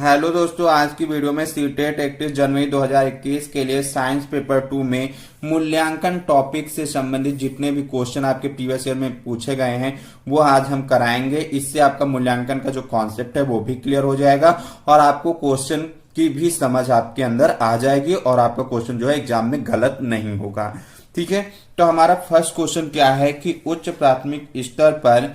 Hello दोस्तों, आज की वीडियो में सीटेट 31 जनवरी 2021 के लिए साइंस पेपर 2 में मूल्यांकन टॉपिक से संबंधित जितने भी क्वेश्चन आपके प्रीवियस ईयर में पूछे गए हैं वो आज हम कराएंगे। इससे आपका मूल्यांकन का जो कॉन्सेप्ट है वो भी क्लियर हो जाएगा और आपको क्वेश्चन की भी समझ आपके अंदर आ जाएगी और आपका क्वेश्चन जो है एग्जाम में गलत नहीं होगा। ठीक है, तो हमारा फर्स्ट क्वेश्चन क्या है कि उच्च प्राथमिक स्तर पर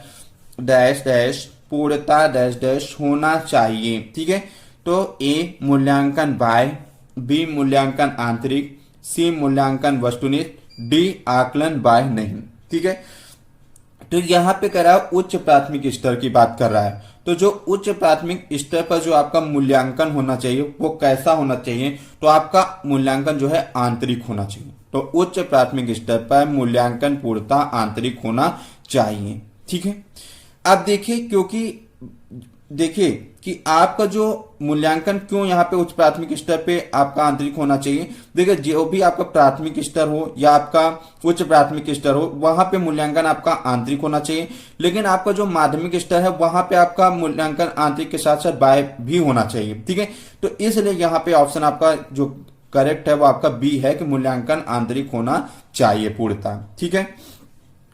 डैश डैश पूर्णता डैश डैश होना चाहिए। ठीक है, तो ए मूल्यांकन बाह्य, बी मूल्यांकन आंतरिक, सी मूल्यांकन वस्तुनिष्ठ, डी आकलन बाह्य नहीं। ठीक है, तो यहाँ पे कह रहा है उच्च प्राथमिक स्तर की बात कर रहा है। तो जो उच्च प्राथमिक स्तर पर जो आपका मूल्यांकन होना चाहिए वो कैसा होना चाहिए, तो आपका मूल्यांकन जो है आंतरिक होना चाहिए। तो उच्च प्राथमिक स्तर पर मूल्यांकन पूर्णतः आंतरिक होना चाहिए। ठीक है, अब देखिए, क्योंकि देखिए कि आपका जो मूल्यांकन क्यों यहाँ पे उच्च प्राथमिक स्तर पे आपका आंतरिक होना चाहिए। देखिए, जो भी आपका प्राथमिक स्तर हो या आपका उच्च प्राथमिक स्तर हो वहां पे मूल्यांकन आपका आंतरिक होना चाहिए, लेकिन आपका जो माध्यमिक स्तर है वहां पे आपका मूल्यांकन आंतरिक के साथ साथ बाह्य भी होना चाहिए। ठीक है, तो इसलिए यहाँ पे ऑप्शन आपका जो करेक्ट है वो आपका बी है कि मूल्यांकन आंतरिक होना चाहिए पूर्णतः। ठीक है,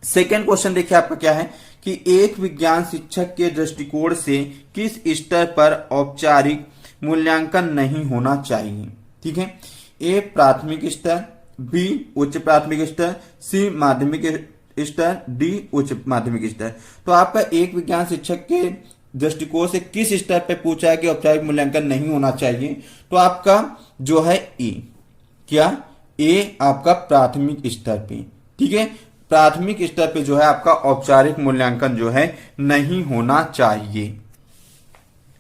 सेकेंड क्वेश्चन देखिए आपका क्या है कि एक विज्ञान शिक्षक के दृष्टिकोण से किस स्तर पर औपचारिक मूल्यांकन नहीं होना चाहिए। ठीक है, ए प्राथमिक स्तर, बी उच्च प्राथमिक स्तर, सी माध्यमिक स्तर, डी उच्च माध्यमिक स्तर। तो आपका एक विज्ञान शिक्षक के दृष्टिकोण से किस स्तर पर पूछा है कि औपचारिक मूल्यांकन नहीं होना चाहिए, तो आपका जो है ए, क्या ए आपका प्राथमिक स्तर पे। ठीक है, प्राथमिक स्तर पे जो है आपका औपचारिक मूल्यांकन जो है नहीं होना चाहिए।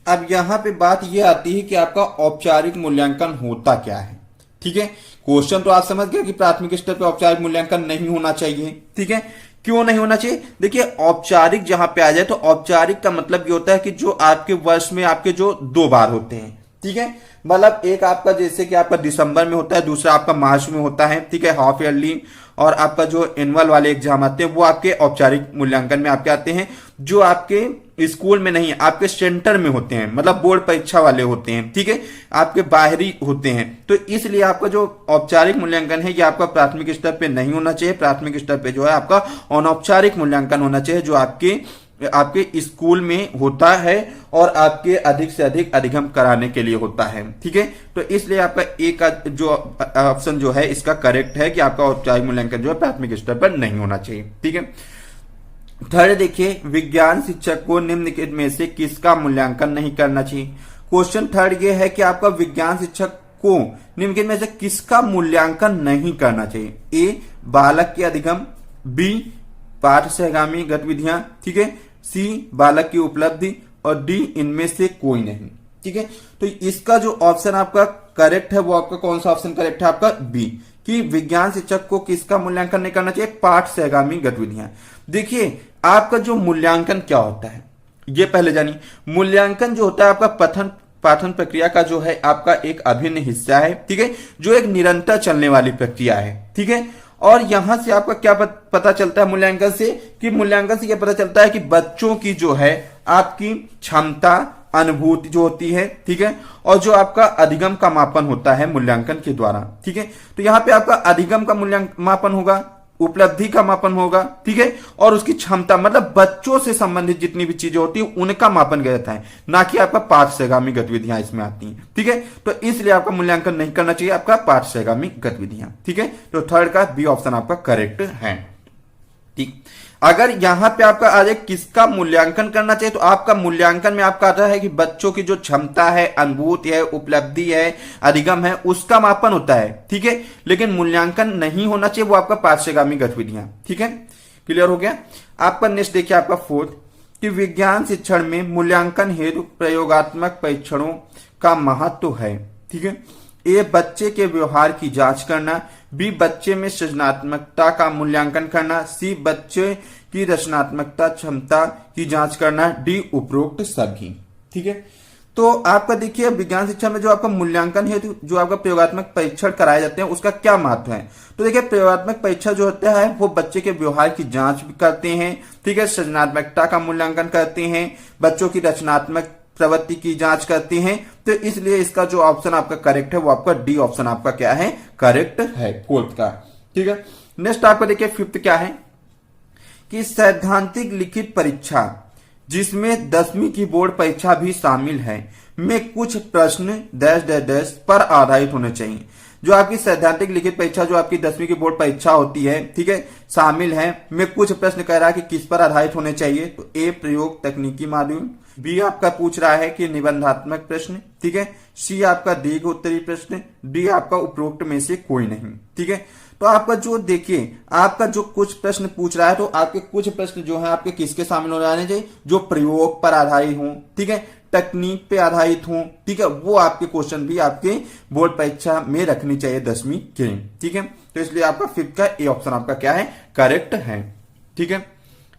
अब यहां पे बात यह आती है कि आपका औपचारिक मूल्यांकन होता क्या है। ठीक है, क्वेश्चन तो आप समझ गए कि प्राथमिक स्तर पे औपचारिक मूल्यांकन नहीं होना चाहिए। ठीक है, क्यों नहीं होना चाहिए। देखिए, औपचारिक जहां पे आ जाए तो औपचारिक का मतलब ये होता है कि जो आपके वर्ष में आपके जो 2 बार होते हैं। ठीक है, मतलब एक आपका जैसे कि आपका दिसंबर में होता है, दूसरा आपका मार्च में होता है। ठीक है, हाफ ईयरली और आपका जो एनुअल वाले एग्जाम आते हैं वो आपके औपचारिक मूल्यांकन में आपके आते हैं, जो आपके स्कूल में नहीं, आपके सेंटर में होते हैं, मतलब बोर्ड परीक्षा वाले होते हैं। ठीक है, आपके बाहरी होते हैं। तो इसलिए आपका जो औपचारिक मूल्यांकन है ये आपका प्राथमिक स्तर पे नहीं होना चाहिए। प्राथमिक स्तर पे जो है आपका अनौपचारिक मूल्यांकन होना चाहिए, जो आपके स्कूल में होता है और आपके अधिक से अधिक अधिगम कराने के लिए होता है। ठीक है, तो इसलिए आपका ए का जो ऑप्शन जो है इसका करेक्ट है कि आपका औपचारिक मूल्यांकन जो है प्राथमिक स्तर पर नहीं होना चाहिए। ठीक है, थर्ड देखिए, विज्ञान शिक्षक को निम्नलिखित में से किसका मूल्यांकन नहीं करना चाहिए। क्वेश्चन थर्ड ये है कि आपका विज्ञान शिक्षक को निम्नलिखित में से किसका मूल्यांकन नहीं करना चाहिए। ए बालक के अधिगम, बी पाठ सहगामी गतिविधियां, ठीक है, सी बालक की उपलब्धि और डी इनमें से कोई नहीं। ठीक है, तो इसका जो ऑप्शन आपका करेक्ट है वो आपका कौन सा ऑप्शन करेक्ट है, आपका बी, कि विज्ञान शिक्षक को किसका मूल्यांकन नहीं करना चाहिए, पाठ सहगामी गतिविधियां। देखिए, आपका जो मूल्यांकन क्या होता है ये पहले जानिए। मूल्यांकन जो होता है आपका पाठन प्रक्रिया का जो है आपका एक अभिन्न हिस्सा है। ठीक है, जो एक निरंतर चलने वाली प्रक्रिया है। ठीक है, और यहां से आपका क्या पता चलता है मूल्यांकन से, कि मूल्यांकन से यह पता चलता है कि बच्चों की जो है आपकी क्षमता, अनुभूति जो होती है, ठीक है, और जो आपका अधिगम का मापन होता है मूल्यांकन के द्वारा। ठीक है, तो यहां पे आपका अधिगम का मूल्यांकन मापन होगा, उपलब्धि का मापन होगा, ठीक है, और उसकी क्षमता मतलब बच्चों से संबंधित जितनी भी चीजें होती है उनका मापन किया जाता है, ना कि आपका पाठ सहगामी गतिविधियां इसमें आती हैं। ठीक है, तो इसलिए आपका मूल्यांकन नहीं करना चाहिए आपका पाठ सहगामी गतिविधियां। ठीक है, तो थर्ड का बी ऑप्शन आपका करेक्ट है। ठीक, अगर यहां पे आपका आ जाए किसका मूल्यांकन करना चाहिए, तो आपका मूल्यांकन में आपका आता है कि बच्चों की जो क्षमता है, अनुभूति है, उपलब्धि है, अधिगम है, उसका मापन होता है। ठीक है, लेकिन मूल्यांकन नहीं होना चाहिए वो आपका पाठ सहगामी गतिविधियां। ठीक है, क्लियर हो गया। आपका नेक्स्ट देखिए आपका फोर्थ, कि विज्ञान शिक्षण में मूल्यांकन हेतु प्रयोगात्मक परीक्षणों का महत्व है। ठीक है, ए बच्चे के व्यवहार की जांच करना, बी बच्चे में सृजनात्मकता का मूल्यांकन करना, सी बच्चे की रचनात्मकता क्षमता की जांच करना, डी उपरोक्त सभी। ठीक है, तो आपका देखिए विज्ञान शिक्षा में जो आपका मूल्यांकन है, जो आपका प्रयोगात्मक परीक्षण कराए जाते हैं उसका क्या महत्व है। तो देखिए प्रयोगात्मक परीक्षा जो होता है वो बच्चे के व्यवहार की जांच भी करते हैं, ठीक है, सृजनात्मकता का मूल्यांकन करते हैं, बच्चों की रचनात्मक प्रवृत्ति की जांच करती हैं, तो इसलिए इसका जो ऑप्शन आपका करेक्ट है वो आपका डी ऑप्शन आपका क्या है, करेक्ट है, फोर्थ का। ठीक है, नेक्स्ट आपका देखिए फिफ्थ क्या है कि सैद्धांतिक लिखित परीक्षा जिसमें 10वीं की बोर्ड परीक्षा भी शामिल है में कुछ प्रश्न डैश डैश डैश पर आधारित होने चाहिए। जो आपकी सैद्धांतिक लिखित परीक्षा जो आपकी 10वीं की बोर्ड परीक्षा होती है, ठीक है, शामिल है में कुछ प्रश्न कह रहा है कि किस पर आधारित होने चाहिए। तो ए प्रयोग तकनीकी मॉड्यूल, बी आपका पूछ रहा है कि निबंधात्मक प्रश्न, ठीक है, सी आपका दीर्घ उत्तरी प्रश्न, डी आपका उपरोक्त में से कोई नहीं। ठीक है, तो आपका जो देखिए आपका जो कुछ प्रश्न पूछ रहा है, तो आपके कुछ प्रश्न जो है आपके किसके शामिल हो जाने चाहिए, जो प्रयोग पर आधारित हों, ठीक है, तकनीक पे आधारित हों, ठीक है, वो आपके क्वेश्चन भी आपके बोर्ड परीक्षा में रखनी चाहिए 10वीं के। ठीक है, तो इसलिए आपका फिफ्थ का ए ऑप्शन आपका क्या है, करेक्ट है। ठीक है,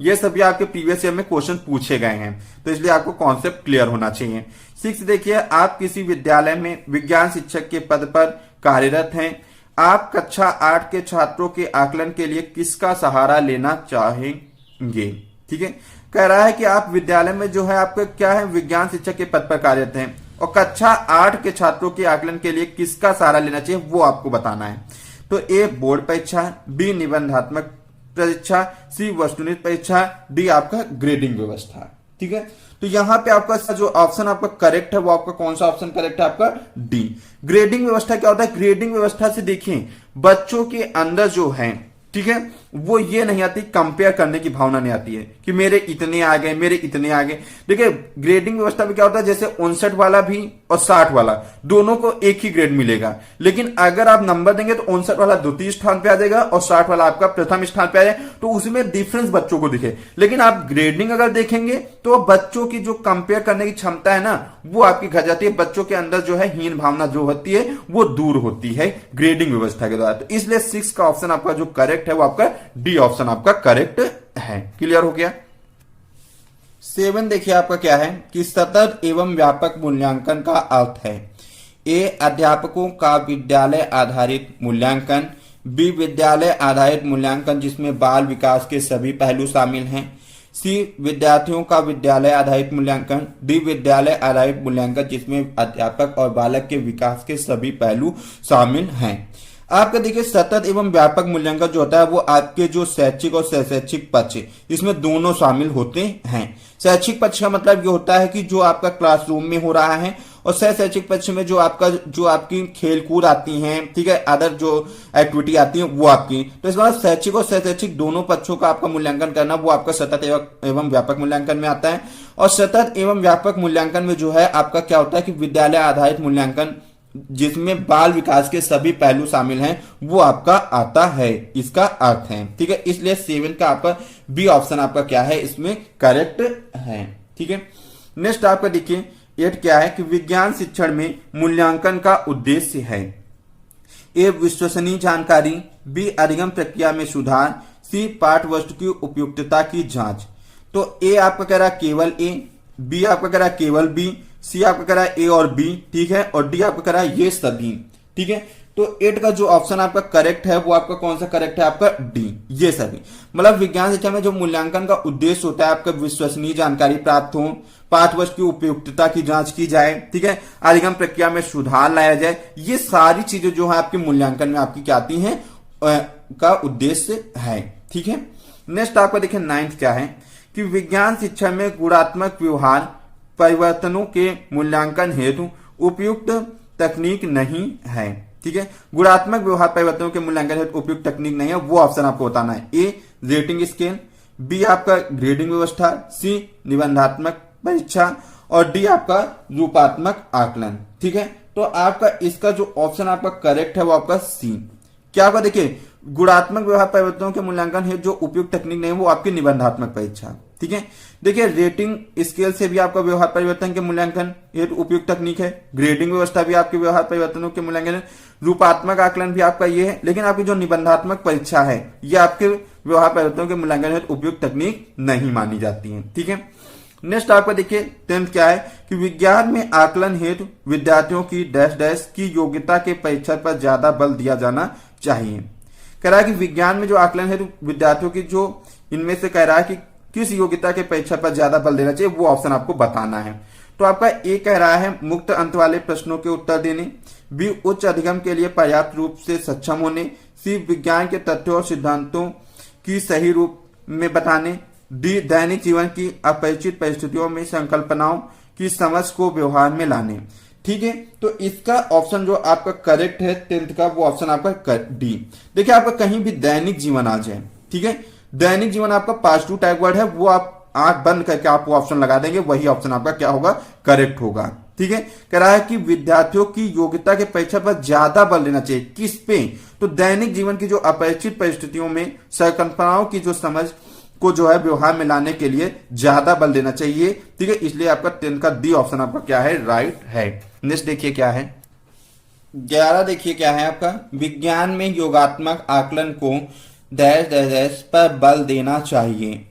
ये सभी आपके प्रीवियस ईयर में क्वेश्चन पूछे गए हैं, तो इसलिए आपको कॉन्सेप्ट क्लियर होना चाहिए। 6 देखिए, आप किसी विद्यालय में विज्ञान शिक्षक के पद पर कार्यरत हैं। आप कक्षा 8 के छात्रों के आकलन के लिए किसका सहारा लेना चाहेंगे। ठीक है, कह रहा है कि आप विद्यालय में जो है आपका क्या है, विज्ञान शिक्षक के पद पर कार्यरत हैं और कक्षा 8 के छात्रों के आकलन के लिए किसका सहारा लेना चाहिए वो आपको बताना है। तो ए बोर्ड परीक्षा, बी निबंधात्मक परीक्षा, सी वस्तुनिष्ठ परीक्षा, डी आपका ग्रेडिंग व्यवस्था। ठीक है, तो यहां पे आपका जो ऑप्शन आपका करेक्ट है वो आपका कौन सा ऑप्शन करेक्ट है, आपका डी। ग्रेडिंग व्यवस्था क्या होता है, ग्रेडिंग व्यवस्था से देखिए बच्चों के अंदर जो है, ठीक है, वो ये नहीं आती, कंपेयर करने की भावना नहीं आती है कि मेरे इतने आ गए, मेरे इतने आ गए। देखिए ग्रेडिंग व्यवस्था में क्या होता है, जैसे 59 वाला भी और 60 वाला दोनों को एक ही ग्रेड मिलेगा, लेकिन अगर आप नंबर देंगे तो 59 वाला द्वितीय स्थान पे आ जाएगा और 60 वाला आपका प्रथम स्थान पे आ जाएगा, तो उसमें डिफरेंस बच्चों को दिखे। लेकिन आप ग्रेडिंग अगर देखेंगे तो बच्चों की जो कंपेयर करने की क्षमता है ना, वो आपकी घट जाती है, बच्चों के अंदर जो है हीन भावना जो होती है वो दूर होती है ग्रेडिंग व्यवस्था के द्वारा। तो इसलिए 6 का ऑप्शन आपका जो करेक्ट है वो आपका डी ऑप्शन आपका करेक्ट है। क्लियर हो गया। 7 देखिए आपका क्या है कि सतत एवं व्यापक मूल्यांकन का अर्थ है। ए अध्यापकों का विद्यालय आधारित मूल्यांकन, बी विद्यालय आधारित मूल्यांकन जिसमें बाल विकास के सभी पहलू शामिल हैं, सी विद्यार्थियों का विद्यालय आधारित मूल्यांकन, डी विद्यालय आधारित मूल्यांकन जिसमें अध्यापक और बालक के विकास के सभी पहलू शामिल हैं। आपका देखिए सतत एवं व्यापक मूल्यांकन जो होता है वो आपके जो शैक्षिक और शैक्षिक पक्ष इसमें दोनों शामिल होते हैं। शैक्षिक पक्ष का मतलब ये होता है कि जो आपका क्लासरूम में हो रहा है, और शैक्षिक पक्ष में जो आपकी खेलकूद आती हैं, ठीक है, अदर जो एक्टिविटी आती है वो आपकी। तो इस बार शैक्षिक और शैक्षिक दोनों पक्षों का आपका मूल्यांकन करना वो आपका सतत एवं व्यापक मूल्यांकन में आता है। और सतत एवं व्यापक मूल्यांकन में जो है आपका क्या होता है कि विद्यालय आधारित मूल्यांकन जिसमें बाल विकास के सभी पहलू शामिल हैं वो आपका आता है, इसका अर्थ है। ठीक है, इसलिए 7 का आपका बी ऑप्शन आपका क्या है, इसमें करेक्ट है। ठीक है, नेक्स्ट आपका देखिए 8 क्या है कि विज्ञान शिक्षण में मूल्यांकन का उद्देश्य है। ए विश्वसनीय जानकारी, बी अधिगम प्रक्रिया में सुधार, सी पाठ वस्तु की उपयुक्तता की जांच। तो ए आपका कह रहा है केवल ए, बी आपका कह रहा है केवल बी, सी आपका कह रहा है ए और बी, ठीक है, और डी आपका कह रहा है ये सभी। ठीक है, तो 8 का जो ऑप्शन आपका करेक्ट है वो आपका कौन सा करेक्ट है, आपका डी, ये सभी। मतलब विज्ञान शिक्षा में जो मूल्यांकन का उद्देश्य होता है आपका विश्वसनीय जानकारी प्राप्त हो, पाठ वस्तु की उपयुक्तता की जांच की जाए, ठीक है, अधिगम प्रक्रिया में सुधार लाया जाए, ये सारी चीजें जो है आपके मूल्यांकन में आपकी क्या आती हैं का उद्देश्य है। ठीक है, नेक्स्ट आपका देखिए 9 क्या है कि विज्ञान शिक्षा में गुणात्मक व्यवहार परिवर्तनों के मूल्यांकन हेतु उपयुक्त तकनीक नहीं है। ठीक है, गुणात्मक व्यवहार परिवर्तनों के मूल्यांकन हेतु उपयुक्त तकनीक नहीं है, वो ऑप्शन आपको बताना है। ए रेटिंग स्केल, बी आपका ग्रेडिंग व्यवस्था, सी निबंधात्मक परीक्षा और डी आपका रूपात्मक आकलन। ठीक है, तो आपका इसका जो ऑप्शन आपका करेक्ट है वो आपका सी। क्या होगा देखिए गुणात्मक व्यवहार परिवर्तनों के मूल्यांकन है जो उपयुक्त तकनीक नहीं है वो आपकी निबंधात्मक परीक्षा। ठीक है, देखिए रेटिंग स्केल से भी आपका व्यवहार परिवर्तन के मूल्यांकन हेतु उपयुक्त तकनीक है, ग्रेडिंग व्यवस्था भी आपके व्यवहार परिवर्तनों के मूल्यांकन है, रूपात्मक आकलन भी आपका ये है, लेकिन आपकी जो निबंधात्मक परीक्षा है ये आपके व्यवहार परिवर्तनों के मूल्यांकन हेतु उपयुक्त तकनीक नहीं मानी जाती है। ठीक है, नेक्स्ट आपका देखिए 10 क्या है कि विज्ञान में आकलन हेतु विद्यार्थियों की डैश डैश की योग्यता के परीक्षण पर ज्यादा बल दिया जाना चाहिए। कह रहा है कि विज्ञान में जो आकलन हेतु विद्यार्थियों की जो इनमें से कह रहा है कि किस योग्यता के परीक्षा पर ज्यादा बल देना चाहिए वो ऑप्शन आपको बताना है। तो आपका ए कह रहा है मुक्त अंत वाले प्रश्नों के उत्तर देने, बी उच्च अधिगम के लिए पर्याप्त रूप से सक्षम होने, सी विज्ञान के तथ्यों और सिद्धांतों की सही रूप में बताने, डी दैनिक जीवन की अपरिचित परिस्थितियों में संकल्पनाओं की समझ को व्यवहार में लाने। ठीक है, तो इसका ऑप्शन जो आपका करेक्ट है 10th का, वो ऑप्शन आपका डी। देखिए आपका कहीं भी दैनिक जीवन आ जाए, ठीक है, दैनिक जीवन आपका पास्ट टू टाइप वर्ड है, वो आप आंख बंद करके आप वो ऑप्शन लगा देंगे, वही ऑप्शन आपका क्या होगा, करेक्ट होगा। ठीक है, कह रहा है कि विद्यार्थियों की योग्यता के परीक्षा पर ज्यादा बल देना चाहिए, किस पे, तो दैनिक जीवन की जो अपरिचित परिस्थितियों में संकल्पनाओं की जो समझ को जो है व्यवहार में लाने के लिए ज्यादा बल देना चाहिए। ठीक है, इसलिए आपका 10 का डी ऑप्शन आपका क्या है, राइट है। नेक्स्ट देखिए क्या है, 11 देखिए क्या है आपका, विज्ञान में योगात्मक आकलन को डैश डैश डैश पर बल देना चाहिए।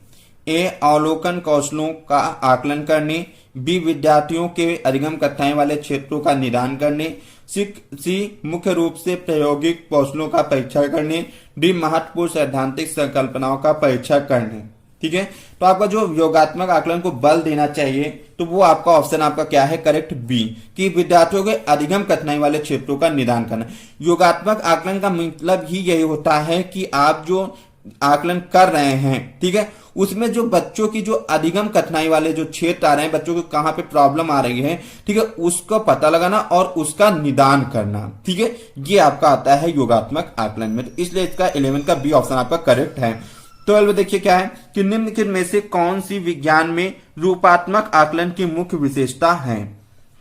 ए अवलोकन कौशलों का आकलन करने, बी विद्यार्थियों के अधिगम कथाएं वाले क्षेत्रों का निदान करने, सी मुख्य रूप से प्रायोगिक कौशलों का परीक्षण करने, डी महत्वपूर्ण सैद्धांतिक संकल्पनाओं का परीक्षण करने। ठीक है, तो आपका जो योगात्मक आकलन को बल देना चाहिए, तो वो आपका ऑप्शन आपका क्या है, करेक्ट बी, कि विद्यार्थियों के अधिगम कठिनाई वाले क्षेत्रों का निदान करना। योगात्मक आकलन का मतलब ही यही होता है कि आप जो आकलन कर रहे हैं, ठीक है, उसमें जो बच्चों की जो अधिगम कठिनाई वाले जो क्षेत्र आ रहे हैं, बच्चों को कहां पे प्रॉब्लम आ रही है, ठीक है, उसको पता लगाना और उसका निदान करना। ठीक है, ये आपका आता है योगात्मक आकलन में, तो इसलिए इसका 11 का बी ऑप्शन आपका करेक्ट है। 12 देखिए क्या है कि निम्नलिखित में से कौन सी विज्ञान में रूपात्मक आकलन की मुख्य विशेषता है।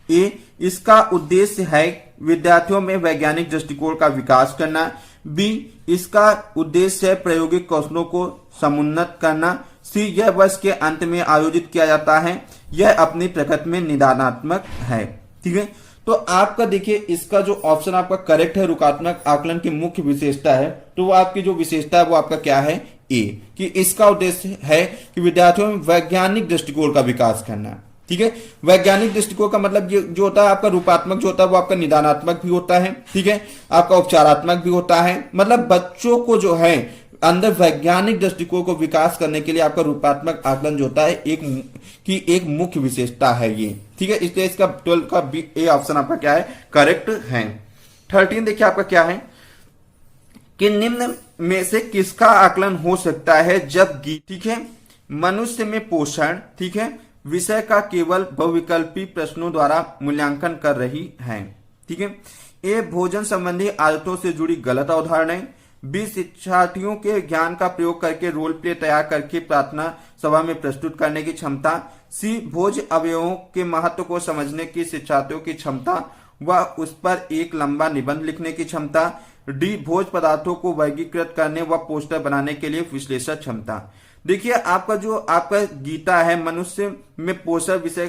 ए इसका उद्देश्य है विद्यार्थियों में वैज्ञानिक दृष्टिकोण का विकास करना, बी इसका उद्देश्य है प्रायोगिक कौशलों को समुन्नत करना, सी यह वर्ष के अंत में आयोजित किया जाता है, यह अपनी प्रकृति में निदानात्मक है। ठीक है, तो आपका देखिए इसका जो ऑप्शन आपका करेक्ट है, रूपात्मक आकलन की मुख्य विशेषता है, तो वो आपकी जो विशेषता है वो आपका क्या है, ए, कि इसका उद्देश्य है कि विद्यार्थियों में वैज्ञानिक दृष्टिकोण का विकास करना। ठीक है, वैज्ञानिक दृष्टिकोण का मतलब ये जो होता है आपका रूपात्मक जो होता है वो आपका निदानात्मक भी होता है। ठीक है, आपका उपचारात्मक भी होता है, मतलब बच्चों को जो है अंदर वैज्ञानिक दृष्टिकोण को विकास करने के लिए आपका रूपात्मक आकलन जो होता है एक मुख्य विशेषता है ये। ठीक है, इसलिए इसका 12 का बी ए ऑप्शन आपका क्या है, करेक्ट है। 13 देखिए आपका क्या है कि निम्न में से किसका आकलन हो सकता है जब ठीक है, मनुष्य में पोषण, ठीक है, विषय का केवल बहुविकल्पी प्रश्नों द्वारा मूल्यांकन कर रही है। ठीक है, ए भोजन संबंधी आदतों से जुड़ी गलत अवधारणाएं, बी शिक्षार्थियों के ज्ञान का प्रयोग करके रोल प्ले तैयार करके प्रार्थना सभा में प्रस्तुत करने की क्षमता, सी भोज अवयवों के महत्व को समझने की शिक्षार्थियों की क्षमता व उस पर एक लंबा निबंध लिखने की क्षमता, डी भोज पदार्थों को वर्गीकृत करने व पोस्टर बनाने के लिए विश्लेषण क्षमता। देखिए आपका जो आपका गीता है मनुष्य में पोषण विषय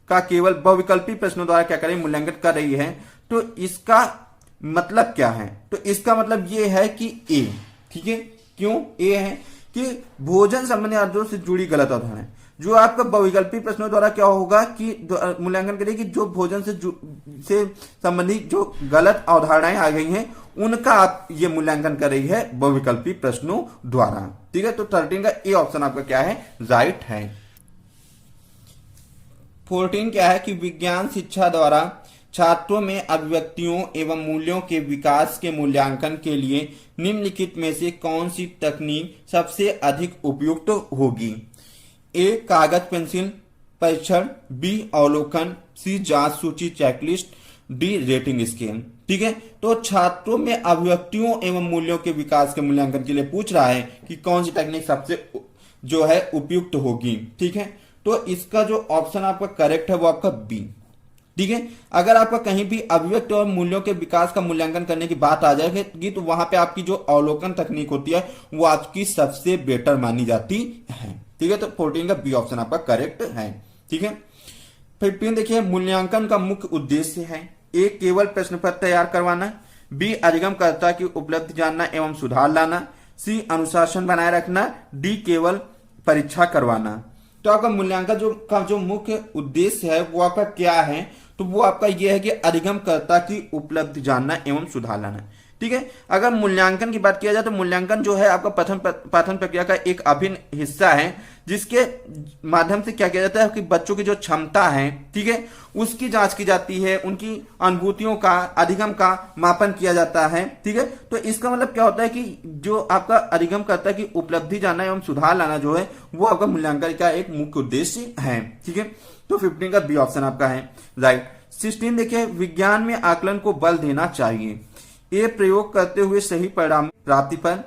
का केवल बहुविकल्पी प्रश्नों द्वारा क्या करें, मूल्यांकन कर रही है, तो इसका मतलब क्या है, तो इसका मतलब ये है कि ए। ठीक है, क्यों ए है कि भोजन संबंधी आदतों से जुड़ी गलत अवधारणा, जो आपका बहुविकल्पी प्रश्नों द्वारा क्या होगा कि मूल्यांकन करें कि जो भोजन से संबंधित जो गलत अवधारणाएं आ गई हैं उनका आप ये मूल्यांकन कर रही है बहुविकल्पी प्रश्नों द्वारा। ठीक है, तो 13 का ए ऑप्शन आपका क्या है, राइट है। 14 क्या है कि विज्ञान शिक्षा द्वारा छात्रों में अभिव्यक्तियों एवं मूल्यों के विकास के मूल्यांकन के लिए निम्नलिखित में से कौन सी तकनीक सबसे अधिक उपयुक्त होगी। ए कागज पेंसिल परीक्षण, बी अवलोकन, सी जांच सूची चेकलिस्ट, डी रेटिंग स्केल। ठीक है, तो छात्रों में अभिव्यक्तियों एवं मूल्यों के विकास के मूल्यांकन के लिए पूछ रहा है कि कौन सी तकनीक सबसे जो है उपयुक्त होगी। ठीक है, तो इसका जो ऑप्शन आपका करेक्ट है वो आपका बी। ठीक है, अगर आपका कहीं भी अभिव्यक्ति और मूल्यों के विकास का मूल्यांकन करने की बात आ जाएगी तो वहां पे आपकी जो अवलोकन तकनीक होती है वो आपकी सबसे बेटर मानी जाती है। ठीक है, तो 14 का बी ऑप्शन आपका करेक्ट है। ठीक है, 15 देखिए मूल्यांकन का मुख्य उद्देश्य है, ए केवल प्रश्न पत्र तैयार करवाना, बी अधिगमकर्ता की उपलब्धि जानना एवं सुधार लाना, सी अनुशासन बनाए रखना, डी केवल परीक्षा करवाना। तो आपका मूल्यांकन जो मुख्य उद्देश्य है वो आपका क्या है, तो वो आपका ये है कि अधिगमकर्ता की उपलब्धि जानना एवं सुधार लाना। ठीक है। अगर मूल्यांकन की बात किया जाए तो मूल्यांकन जो है आपका पठन प्रक्रिया का एक अभिन्न हिस्सा है, जिसके माध्यम से क्या किया जाता है कि बच्चों की जो क्षमता है, ठीक है, उसकी जांच की जाती है, उनकी अनुभूतियों का, अधिगम का मापन किया जाता है, ठीक है। तो इसका मतलब क्या होता है कि जो आपका अधिगम करता है कि उपलब्धि जानना एवं सुधार लाना जो है वो आपका मूल्यांकन का एक मुख्य उद्देश्य है, ठीक है। तो 15 का बी ऑप्शन आपका है राइट। 16 देखिए, विज्ञान में आकलन को बल देना चाहिए। ए, प्रयोग करते हुए सही परिणाम प्राप्ति पर।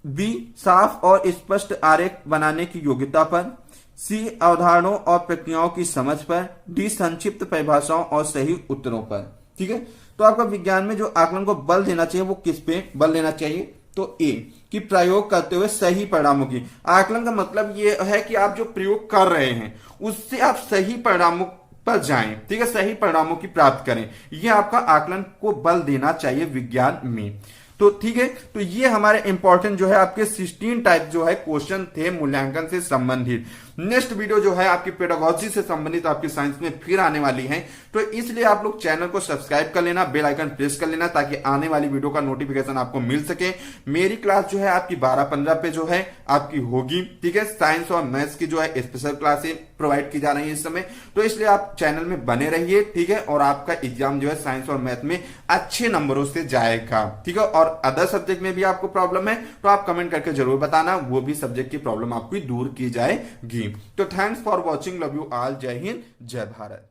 बी, साफ और स्पष्ट आरेख बनाने की योग्यता पर। सी, अवधारणाओं और प्रक्रियाओं की समझ पर। डी, संक्षिप्त परिभाषाओं और सही उत्तरों पर, ठीक है। तो आपका विज्ञान में जो आकलन को बल देना चाहिए वो किस पे बल देना चाहिए, तो ए कि प्रयोग करते हुए सही परिणामों की। आकलन का मतलब ये है कि आप जो प्रयोग कर रहे हैं उससे आप सही परिणामों पर जाएं, ठीक है, सही परिणामों की प्राप्त करें। यह आपका आकलन को बल देना चाहिए विज्ञान में। तो ठीक है, तो ये हमारे इंपॉर्टेंट जो है आपके 16 टाइप जो है क्वेश्चन थे मूल्यांकन से संबंधित। नेक्स्ट वीडियो जो है आपकी पेडागोजी से संबंधित आपकी साइंस में फिर आने वाली है, तो इसलिए आप लोग चैनल को सब्सक्राइब कर लेना, बेल आइकन प्रेस कर लेना ताकि आने वाली वीडियो का नोटिफिकेशन आपको मिल सके। मेरी क्लास जो है आपकी 12-15 पे जो है आपकी होगी, ठीक है। साइंस और मैथ्स की जो है स्पेशल क्लासें प्रोवाइड की जा रही है इस समय, तो इसलिए आप चैनल में बने रहिए, ठीक है। और आपका एग्जाम जो है साइंस और मैथ में अच्छे नंबरों से जाएगा, ठीक है। और अदर सब्जेक्ट में भी आपको प्रॉब्लम है तो आप कमेंट करके जरूर बताना, वो भी सब्जेक्ट की प्रॉब्लम आपकी दूर की जाएगी। तो thanks for watching, love you all, जय हिंद, जय भारत।